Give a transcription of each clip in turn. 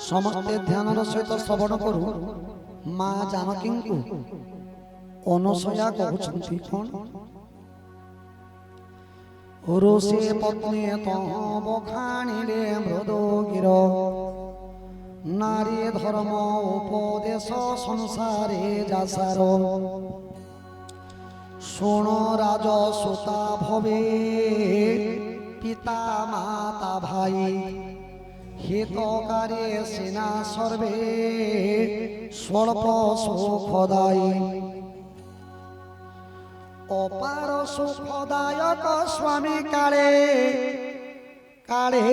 समस्ते ध्यान सहित श्रवण करू माँ जानकी अनसया कहते कौन ऋषि पत्नी तह बखाणिले मृदो गिर नारी धर्म उपदेश संसारे जासार शुण राजसुता भवे पिता माता भाई हितकारी सिना सर्वे स्वल्प सुखदायी अपार सुखदायक स्वामी काले काले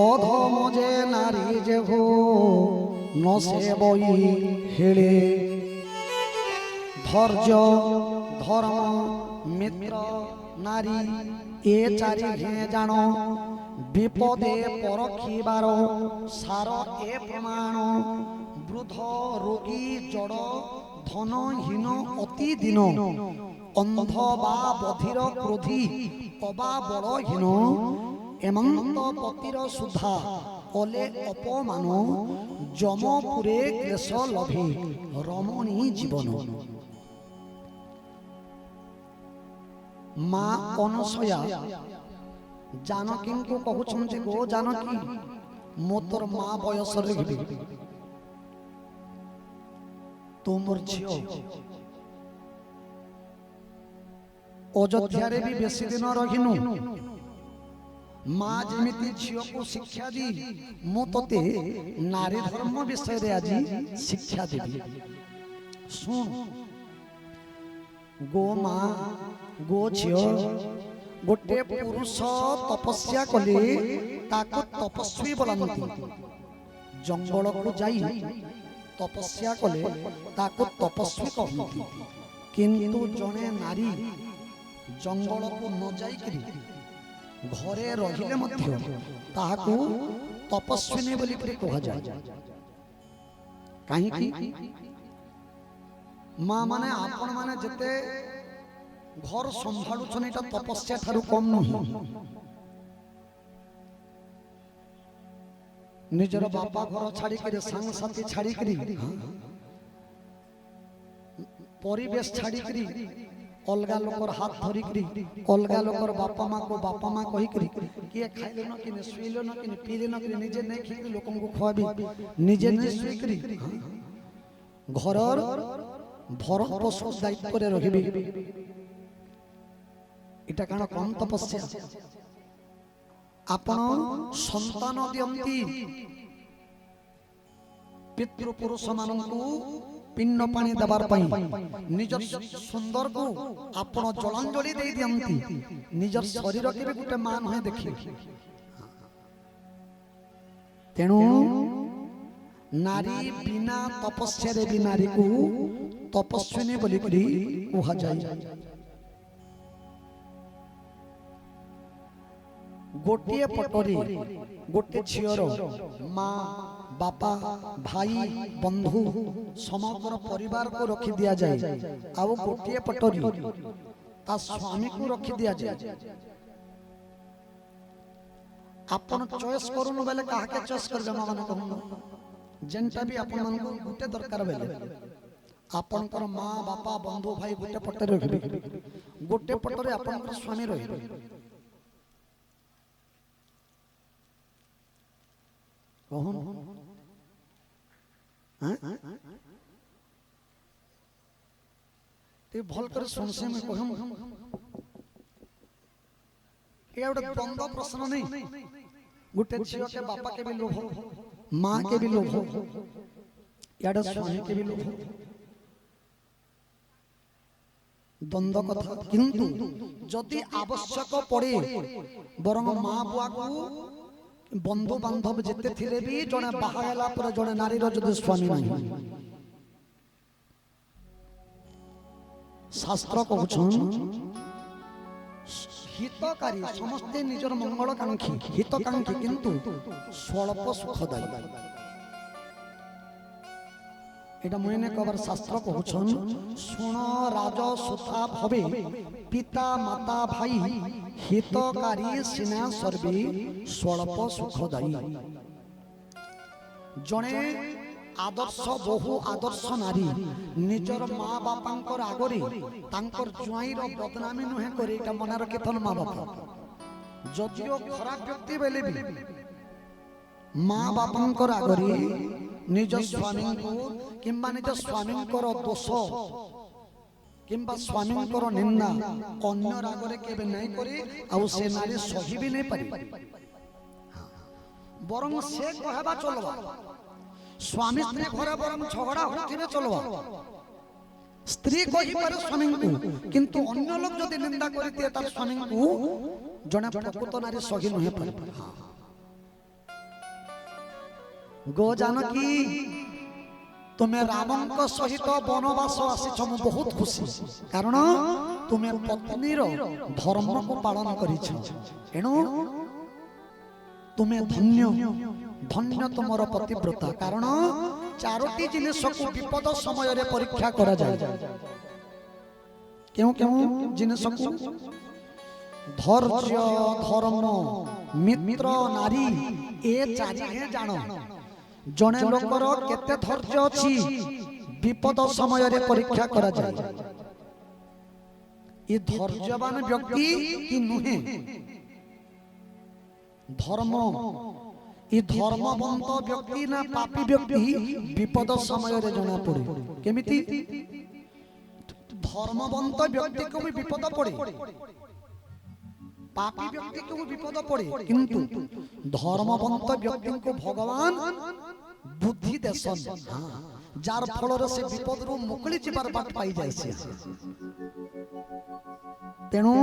अधम जे नारी जे हो न से बई हेले धैर्य धर्म मित्र नारी ए चारि घे जान विपदे परखिबार सार ए प्रमाण वृद्ध रोगी जड़ धनहीन अति दिन अंध बा बधिर क्रोधी अबा बड़हीन एमंत पतिर सुधा ओले अपमान जमपुरे क्लेश लभे रमणी जीवन माँ अनसया जानकी को कहते गो जानकी मो तोर माँ बयस तू मोर झील अयोध्या भी बेसी दिन रहीनु माँ जमीती झील को शिक्षा दी मु तोते नारी धर्म विषय आज शिक्षा देवी सुन गो माँ गो झील गोटे पुरुष तपस्या कले ताको तपस्वी बोलती जंगल को जाई तपस्या कले ताको तपस्वी कहती किंतु जने नारी जंगल को न जाई घरे रहिले मध्य ताहाकू तपस्विनी बोली कहा जाए कहीं माँ माने आपण माने जते घर संभाळुछन एटा तपस्या थारु कम नहीं निजर बापा घर छाड़ी के संग साथी छाड़ी करी परिवेश छाड़ी करी अलगा लोकर हाथ धरी करी अलगा लोकर बापा माँ कही करी किए खाइले न कि सुइले न कि पीले न कि निजे नहीं खिकरी लोकन को खुआबी निजे नहीं सुई करी घरर भरण पोषण दायित्व रे रहिबी इटा काना कम तपस्या आपण संतान दियंती पितृ पुरुष माननकु पिंड पानी दबार निज सुंदर को आपण जलांजलि दे दियंती निज शरीर के भी गुटे मान है देखि तेणु नारी बिना तपस्या रे भी नारी को तपस्विनी बोली करी कहा जाए गोटे पटरी गोटे झीर माँ बापा भाई बंधु समग्र परिवार को रखी दिया जाए आउ गोटे पटरी ता स्वामी को रखी दिया जाए आपण चॉइस करूनु बेले काहा के चॉइस कर जमा माने कहूं जेंटा भी आपण मन को गोटे दरकार बेले आपण कर माँ बापा बंधु भाई गोटे पटरी रखबे गोटे पटरी आपण कर स्वामी रहिबे कहूं ते भल कर सुनसे में कहूं ये एउटा द्वंद्व प्रश्न नहीं गुटे झियो के बापा के भी लोभ माँ के भी लोभ याडा स्वामी के भी लोभ द्वंद्व कथा किंतु जदि आवश्यक पड़े बरंग माँ बुआ को बंधु बांधव जिते थिले भी जने बाहायला पर जने नारी रो जदि स्वामी नहीं शास्त्र कहछन हितकारी समस्ते निजर मंगलकांक्षी हितकांक्षी किंतु स्वल्प सुखदायी एटा मुने कबर शास्त्र कहछन सुन राज सुता भवे पिता माता भाई हितकारी सिना सर्वे स्वल्प सुखदायी जणे आदर्श बहु आदर्श नारी निजर माँ बापांकर आगरे तांकर जुआईर बदनामी नुहे करे एटा मन रखिथन माँ बापा जदिओ खराब व्यक्ति बेले भी माँ बापांकर आगरे निज स्वामी को किंबा निज स्वामी दोष किंबा स्वामी निंदा अन्य रागरे केबे नहीं करे आउ से नारी सही भी नहीं पारी बरं से कहबा चलवा स्वामी स्त्री घरे बरं झगड़ा होथिबे चलवा स्त्री कहि पारे स्वामी को किंतु अन्य लोग जदि निंदा करते तार स्वामी को जने प्रकृत नारी सही नहीं पारे गो जानकी तुम्हें रामंक सहित वनवास आसीछ मु बहुत खुशी कारण तुम्हें पत्नीर धर्म को पालन करिछ एणु तुम्हें धन्य धन्य तुमर पतिव्रता कारण चारोटी जिनिस को विपद समय रे परीक्षा करा जाय क्यों क्यों जिनिस को धैर्य धर्म मित्र नारी ए चारि हे जानो जने लोकर केते धैर्य अछि विपद समय रे परीक्षा करा जाय ये धैर्यवान व्यक्ति कि नुहे धर्म ये धर्मवंत व्यक्ति ना पापी व्यक्ति विपद समय रे जना पड़े केमिति धर्मवंत व्यक्ति को भी विपद पड़े पापी व्यक्ति को विपद पड़े किंतु धर्मवंत व्यक्ति को भगवान बुद्धि देसन जार फल से विपद रु मुक्ति जीवार बाट पाई जाय तेणु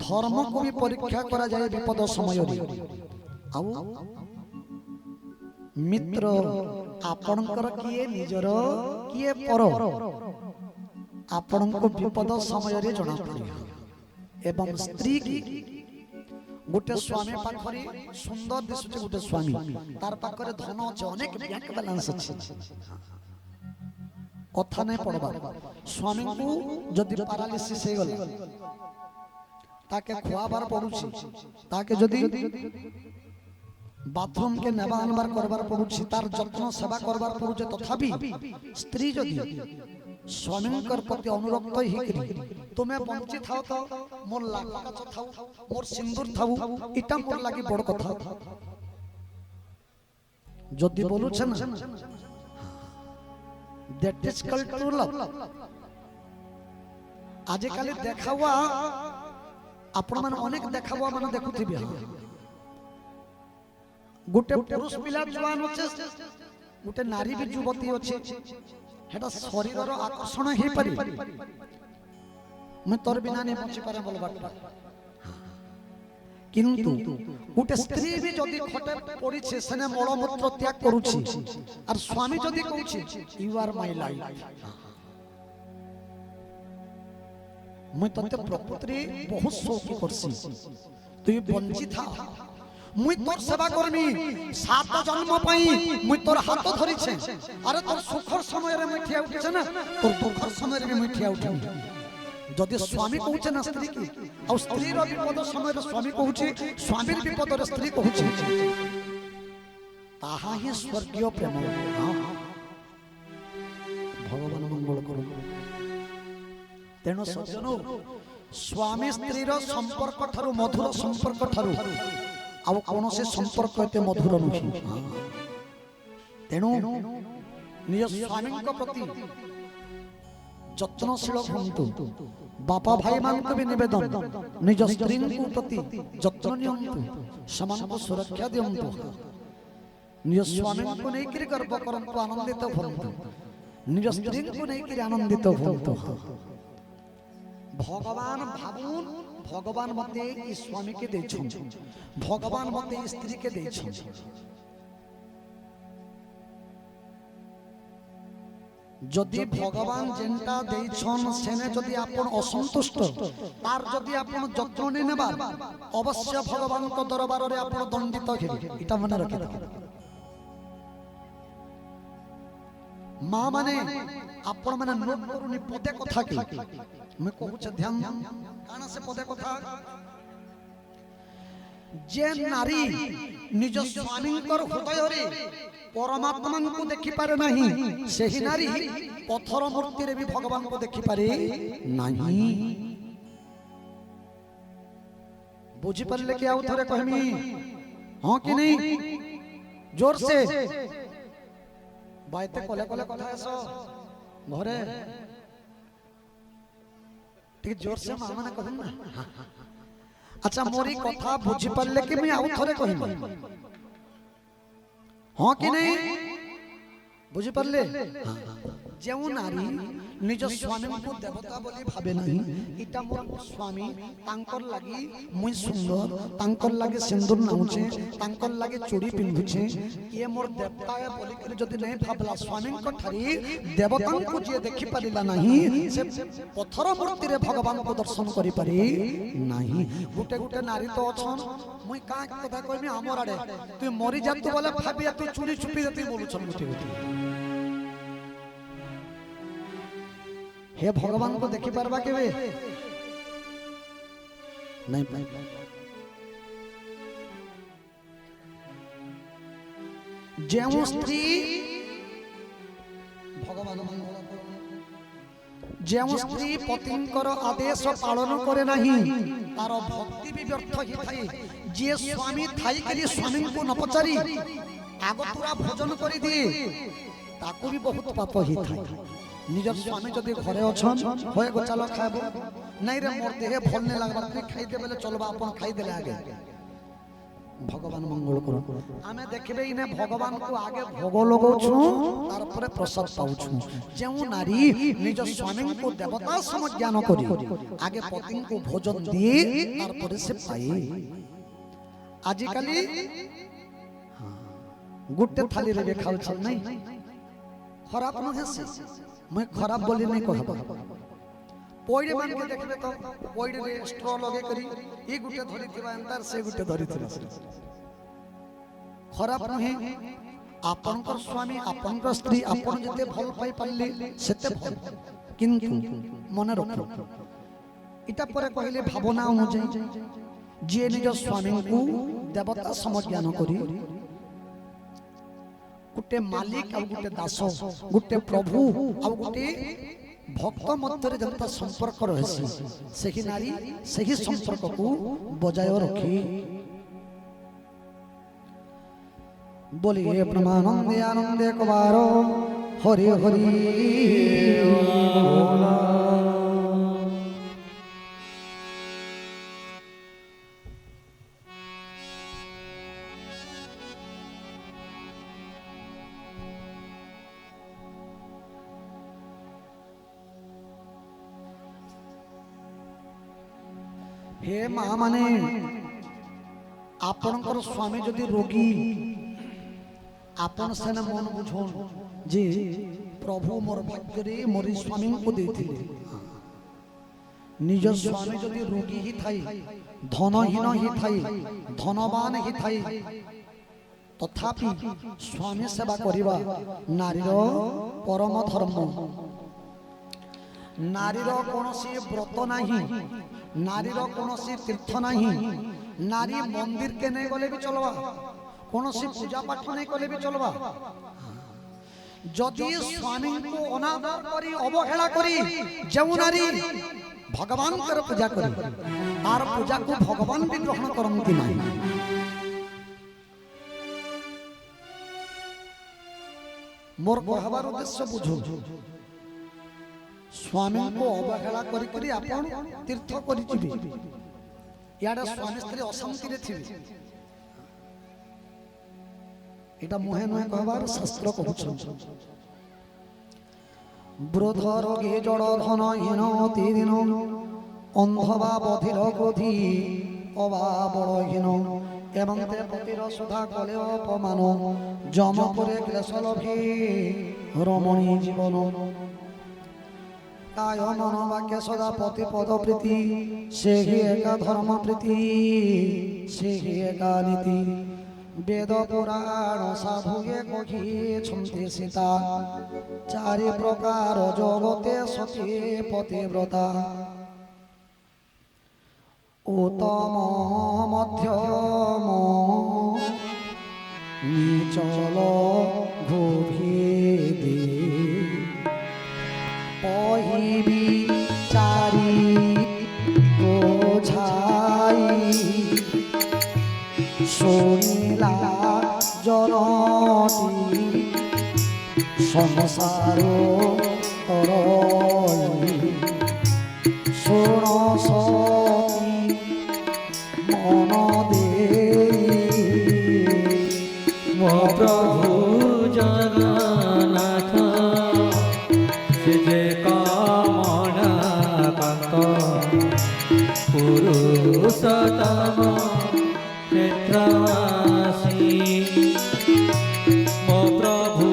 धर्म को भी परीक्षा करा जाए विपद समय रे आउ मित्र आपणकर किए निजर किए पर आपण को विपद समय रे जना पड़े एवं स्त्री की गोटे स्वामी पाखरे सुंदर दिसुचे गोटे स्वामी तार पाखरे धन अछि अनेक बैंक बैलेंस अछि कथा नै पड़बा स्वामी को जदि पैरालिसिस हे गला ताके खुआबार पड़ुछि ताके जदि बाथरूम के नेबा आनबार करबार पड़ुछि तार जत्न सेवा करबार पड़ुछि तथापि स्त्री जदि स्वामीकर प्रति अनुरक्त हिकरी तुम्हें बंची थाओ तो मोर लाख थाओ मोर सिंदूर थाओ इटा मोर लागि बड़ कथा जदि बोलु छ ना that is called true love आज काली देखावा आपण मन अनेक देखावा मन देखुथिबे गुटे पुरुष पिला जवान अछि गुटे नारी भी युवती अछि हेटा शरीर रो आकर्षण हे पारि मैं तोर बिना नहीं बंची पारे बोल बाटा किंतु गुटे स्त्री भी जदी खटे पड़ी छे सने मल मूत्र त्याग करूछि और स्वामी जदी कहूछि यू आर माय लाइफ मैं तते प्रकृति बहुत शौकी करसी तू बंची था मुई तोर सेवा करमी 7 जन्म पई मुई तोर हाथ धरि छे अरे तोर सुखर समय रे मैं ठिया उठे छ ना तोर दुखर समय रे मैं ठिया उठे जदि स्वामी कहूचे ना स्त्री की और स्त्री रो विपद समय रे स्वामी कहूचे स्वामी रे विपद रे स्त्री कहूचे ताहा ही स्वर्गीय प्रेम भगवान मंगल करू तेनो सज्जनो स्वामी स्त्री रो संपर्क थारु मधुर संपर्क थारु आउ कौन से संपर्क एते मधुर नुहि तेणु निज स्वामी प्रति जत्नशील हंतु बापा भाई मान को भी निवेदन निज स्त्री प्रति जत्न नियंतु समान को सुरक्षा दियंतु निज स्वामी को नहीं कि गर्व करंतु आनंदित होंतु निज स्त्री को नहीं कि आनंदित होंतु भगवान भाबुन भगवान मते ई स्वामी के देछ भगवान मते ई स्त्री के देछ যদি ভগবান যেটা দেইছন সেনে যদি আপন অসন্তুষ্ট তার যদি আপন যত্ন নেই নেবার অবশ্য ভগবানଙ୍କ দরবারে আপন দণ্ডিত হেবে এটা মনে রাখিবে মা মানে আপন মানে নোট করুনি পদে কথা কি আমি কହୁছে ধ্যান কানা সে পদে কথা যে নারী নিজ স্বামীଙ୍କର ହୃଦୟରେ ପରମାତ୍ମାଙ୍କୁ ଦେଖିପାରେ ନାହିଁ ସେହି ନାରୀ ପଥର ମୂର୍ତ୍ତିରେ ବି ଭଗବାନଙ୍କୁ ଦେଖିପାରେ ନାହିଁ ବୁଝିପାରିଲେ କି ଆଉ ଥରେ କହିମି ହଁ କି ନାହିଁ ଜୋର ସେ ବାଇତେ କଲେ କଲେ କଥା ଆସ ଘରେ ଟିକେ ଜୋର ସେ ମା ମାନେ କହିନ ନା अच्छा मोरी कथा बुझी पारले कि मैं आउ थरे कहिबी हां कि नहीं बुझी पारले जेउ नारी निज स्वामी को देवता बोली भाबे नहीं इटा मोर स्वामी तांकर लागि मुई सुंदर तांकर लागि सिंदूर नाउछे तांकर लागि चूड़ी पिंधुछे ये मोर देवता है बोली के जदी नहीं भाबला स्वामी को ठारी देवता को जे देखि पारिला नहीं से पत्थर मूर्ति रे भगवान को दर्शन करि पारि नहीं गुटे गुटे नारी तो अछन मुई का कथा कहमी हमर आडे तू मरि जातु बोले भाबिया तू चूड़ी छुपी जति बोलुछन गुटे गुटे हे भगवान को देखि पारबा केबे नहीं पाई जेउ स्त्री भगवान जेउ स्त्री पतिंकर आदेश पालन करे नहीं तार भक्ति भी व्यर्थ ही थाई जे स्वामी थाई के स्वामी को न पचारी आगतुरा भोजन करि दिए ताको भी बहुत पाप ही थाई निजर स्वामी जदि घरे अछन होय गो चलो खाबो नहीं रे मोर देहे भल ने लागबा तू खाइ दे बेले चलबा अपन खाइ देले आगे भगवान मंगल करो आमे देखबे इने भगवान को आगे भोग लगौ छु तार परे प्रसाद पाउ छु जेउ नारी निज स्वामी को देवता सम ज्ञान करी आगे पति को भोजन दिए तार परे से पाई आजि काली गुटे थाली रे खाउ छ नहीं खराब न हेसे मैं खराब बोली नहीं कहबा पॉइड मान के देखबे तो पॉइड रे स्ट्रॉ लगे करी ई गुटे धरि थिबा अंतर से गुटे धरि थिबा खराब नहे आपनकर स्वामी आपनकर स्त्री आपन जते भल पाई पाले सेते भल किंतु मन रखो इटा परे कहले भावना अनुଯାয়ী जे निज स्वामी को देवता सम ज्ञान करी गुटे मालिक आ गुटे दास गुटे प्रभु आ गुटे भक्त मध्य जनता संपर्क रहसी सही नारी सही संपर्क को बजाय रखी बोलिए ब्रह्मानंदे आनंदे कबारो हरि हरि हे मां माने आपनकर स्वामी जदि रोगी आपन सेना मन बुझोन जे प्रभु मोर भाग्य रे मोर स्वामी को देथिले निज स्वामी जदि रोगी ही थाई धनहीन ही थाई धनवान ही थाई तथापि स्वामी सेवा करिबा नारीर परम धर्म नारीर कोनोसी व्रत नाही नारीर कोनोसी तीर्थ नाही नारी मंदिर के नहीं गले भी चलवा कोनोसी पूजा पाठ नहीं कले भी चलवा जदि स्वामी को अनादर करी अवहेला करी जेउ नारी भगवान कर पूजा करी आर पूजा को भगवान भी ग्रहण करंती नाही मोर कहबार उद्देश्य बुझो स्वामी को अवहेला करी करी आपण तीर्थ करी जिबे याडा स्वामी स्त्री अशांति रे थिबे एटा मोहे नय कहबार शास्त्र कहउछ ब्रोध रोगे जड़ धन हीन अति दिन अंधवा बधिर क्रोधी अबा बड़हीन এবং তে পতির সুধা কলে অপমান যম করে ক্লেশ লোভে রমণী জীবন কায় মন বাক্য সদা পতি পদ প্রীতি সে হি একা ধর্ম প্রীতি সে হি একা নীতি বেদ পুরাণ সাধুয়ে কহিছন্তি সীতা চারি প্রকার জগতে সতী পতিব্রতা উত্তম মধ্যম নিচল গভীরে পহিবি চারি বোঝাই শুনিলা জনতি সংসার তরই শুণ সতী মন দেই মো প্রভু জগন্নাথ সে যে কামনা কান্ত পুরুষোত্তম ক্ষেত্রবাসী মো প্রভু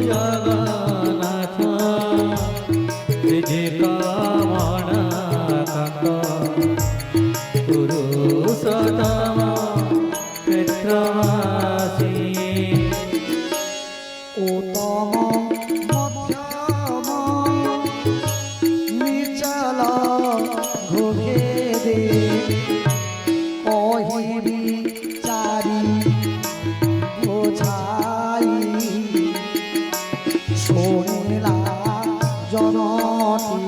জগন্নাথ সে যে কামনা কান্ত পুরুষোত্তম ক্ষেত্রবাসী উত্তম মধ্যম নিচল ঘুঘেদে কহিবি চারি বোঝাই শুনিলা জনতি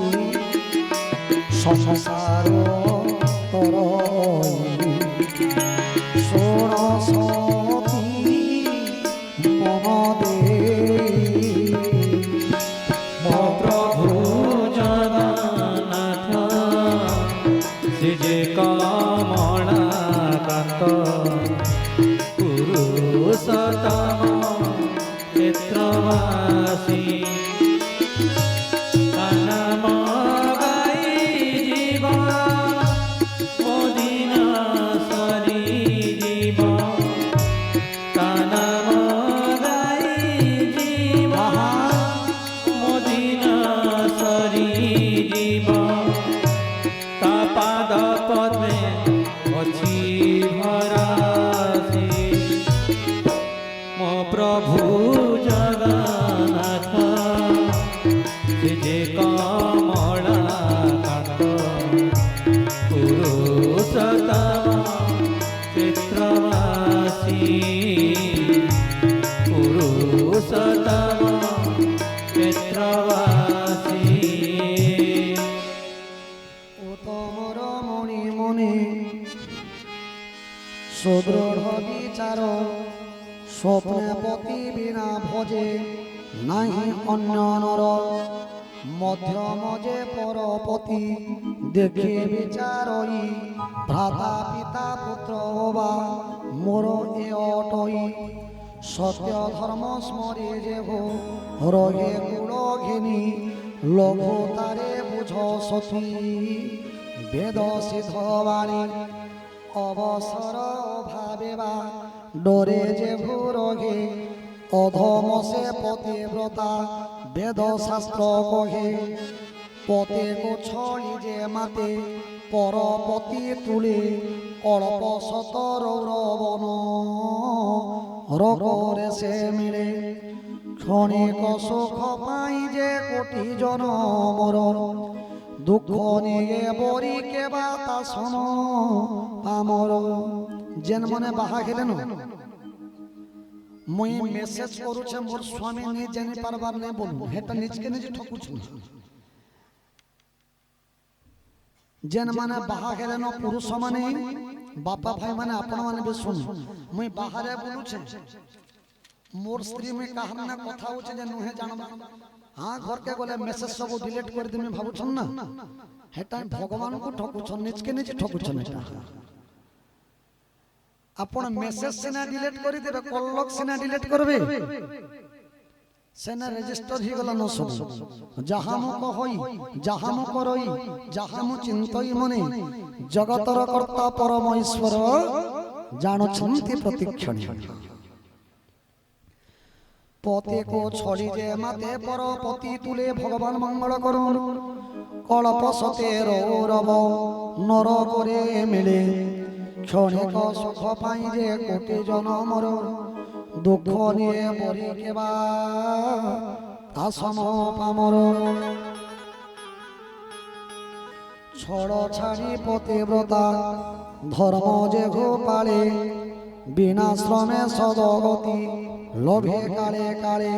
সংসার তরই শুণ সতী মন দেই মো প্রভু জগন্নাথ সে যে কামনা কান্ত পুরুষোত্তম ক্ষেত্রবাসী নাম গাই জীব মদিনা সরি জীব নাম গাই জীব মদিনা সরি জীব তা পাদ পদ্মে অছি ভরাসি মো প্রভু জগন্নাথ সে যে কমলা কান্ত পুরুষোত্তম ক্ষেত্রবাসী পুরুষোত্তম ক্ষেত্রবাসী উত্তমর মণি মনে সুদৃঢ় বিচার স্বপ্নে পতি বিনা ভজে নাহি অন্য নর মধ্যম যে পরপতি দেখে বিচারই ভ্রাতা পিতা পুত্র বা মোর এ অটই সত্য ধর্ম স্মরে যে হো রহে কুল ঘেনি লঘু তারে বুঝ সতী বেদ সিদ্ধ বাণী অবসর অভাবে বা ডরে যে ভূরগে অধম সে পতিব্রতা বেদ শাস্ত্র কহে পতে ছড়ি যে মাতে পরপতি তুলে অল্প শত রৌরবন রগরে সে মিলে ক্ষণিক সুখ পাই যে কোটি জনমর দুঃখ নিয়ে বরি কেবা তা শোন আমার যেন মনে বাহা গেলেন মুই মেসেজ করুছে মোর স্বামী নে জানি পারবার নাই বলবো হেটা নিজকে নিজে ঠকুছ যেন মানে বাহা গেলেন পুরুষ মানে বাপা ভাই মানে আপন মানে বে শুন মুই বাহারে বলুছে মোর স্ত্রী মে কাহার না কথা হচ্ছে যে নুহে জানবা হ্যাঁ ঘরকে গলে মেসেজ সব ডিলিট করে দিমি ভাবুছন না হেটা ভগবানকে ঠকুছন নিজকে নিজে ঠকুছন এটা আপন মেসেজ সেনা ডিলিট করে দেবে কলক সেনা ডিলিট করবে সেনা রেজিস্টার হয়ে গেল ন সব যাহা মু কহই যাহা মু করই যাহা মু চিন্তই মনে জগতর কর্তা পরম ঈশ্বর ଜାଣୁଛନ୍ତି ପ୍ରତିକ୍ଷଣ ପତିକୁ ଛଡ଼ି ଯେ ମାତେ ପର ପତି ତୁଲେ ଭଗବାନ ମଙ୍ଗଳ କରୁନ୍ କଳପ ସତେ ରବ ନର করে ମିଳେ ক্ষণিক সুখ পাই যে কোটি জনমর দুঃখ নিয়ে বরি কেবা তা সম পামর ছড় ছাড়ি পতিব্রতা ধর্ম যে গোপালে বিনা শ্রমে সদগতি লোভে কালে কালে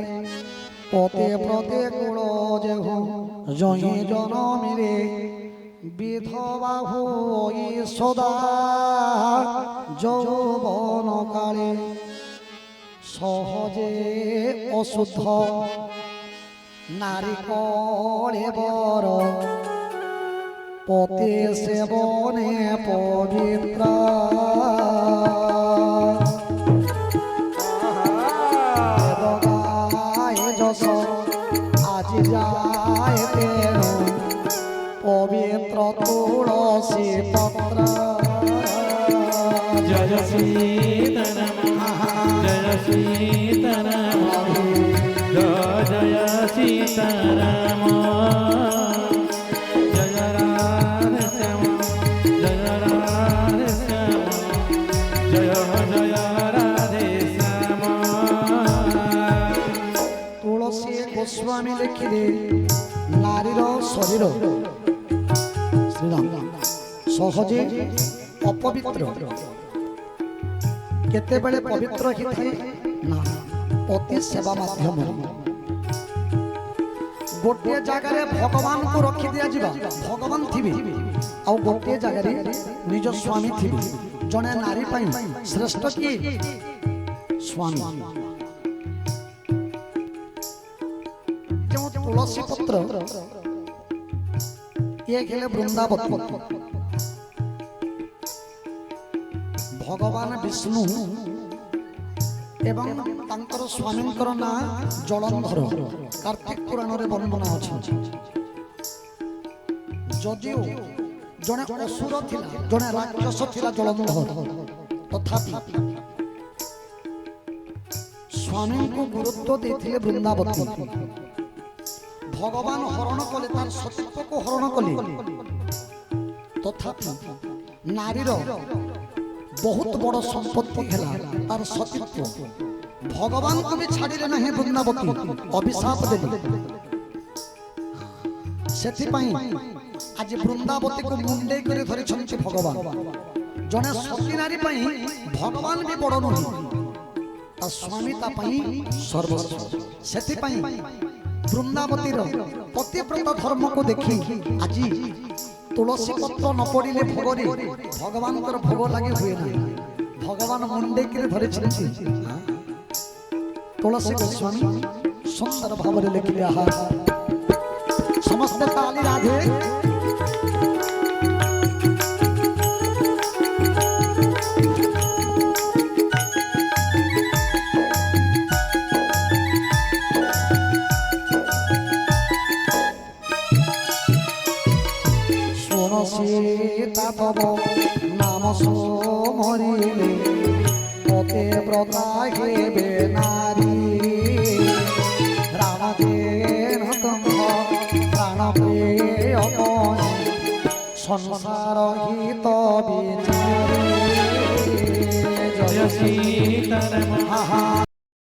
পতে প্রতে কুল যে জহি জনমিরে বিধবা হই সদা যৌবন কালে সহজে অশুদ্ধ নারী করে বড় পতে সেবনে পবিত্র যশ আজ যায় তেন পবিত্র তুলসী পত্র জয় সীতারাম জয় সীতারাম জয় জয় সীতারাম জয় রাধে শ্যাম জয় রাধে শ্যাম জয় জয় রাধে শ্যাম তুলসী গোস্বামী লেখিলে নারীর শরীর শ্রীরাম সহজে অপবিত্র কেতেবেলে পবিত্র হিଥାଏ না অতি সেবা মাধ্যম গোটিয়ে জায়গায় ভগবানকে রখি দিয়া ଯିବା ভগবান থিবে ଆଉ ଗୋଟିଏ ଜାଗାରେ ନିଜ ସ୍ୱାମୀ ଥିବେ ଜଣେ ନାରୀ ପାଇଁ ଶ୍ରେଷ୍ଠ କିଏ ସ୍ୱାମୀ ଯେଉଁ ତୁଳସୀ ପତ୍ର ଇଏ ହେଲେ ବୃନ୍ଦାବତୀ ଭଗବାନ ବିଷ୍ଣୁ ଏବଂ ତାଙ୍କର ସ୍ୱାମୀଙ୍କର ନାଁ ଜଳନ୍ଧର କାର୍ତ୍ତିକ ପୁରାଣରେ ବର୍ଣ୍ଣନା ଅଛି ଯଦିଓ ଜଣେ ଅସୁର ଥିଲା ଜଣେ ରାକ୍ଷସ ଥିଲା ଜଳନ୍ଧର ତଥାପି ସ୍ୱାମୀଙ୍କୁ ଗୁରୁତ୍ୱ ଦେଇଥିଲେ ବୃନ୍ଦାବତୀ ଭଗବାନ ହରଣ କଲେ ତାର ସତ୍ୟକୁ ହରଣ କଲେ ତଥାପି ନାରୀର ବହୁତ ବଡ଼ ସମ୍ପତ୍ତି ହେଲା ତାର ସତୀତ୍ୱ ଭଗବାନଙ୍କୁ ବି ଛାଡ଼ିଲେ ନାହିଁ ବୃନ୍ଦାବତୀ ଅଭିଶାପ ଦେଲେ ସେଥିପାଇଁ ଆଜି ବୃନ୍ଦାବତୀକୁ ମୁଣ୍ଡେଇ କରି ଧରିଛନ୍ତି ଭଗବାନ ଜଣେ ସତୀ ନାରୀ ପାଇଁ ଭଗବାନ ବି ବଡ଼ ନୁହେଁ ତା ସ୍ୱାମୀ ତା ପାଇଁ ସର୍ବସ୍ୱ ସେଥିପାଇଁ ବୃନ୍ଦାବତୀର ପତିବ୍ରତ ଧର୍ମକୁ ଦେଖି ଆଜି ତୁଳସୀ ପତ୍ର ନ ପଡ଼ିଲେ ଭୋଗରେ ଭଗବାନଙ୍କର ଭୋଗ ଲାଗି ହୁଏ ନାହିଁ ଭଗବାନ ମୁଣ୍ଡେଇକିରି ଧରିଛନ୍ତି ତୁଳସୀ ଗୋସ୍ୱାମୀ ସୁନ୍ଦର ଭାବରେ ଲେଖିଲେ ଆହା ସମସ୍ତେ ତାଳି ରାଧେ সীতা তব নাম মরিলে পতে ব্রতা হেবে নারী রাম দেন প্রাণ প্রিয় সংসার হিত বিচারে জয় সীতারাম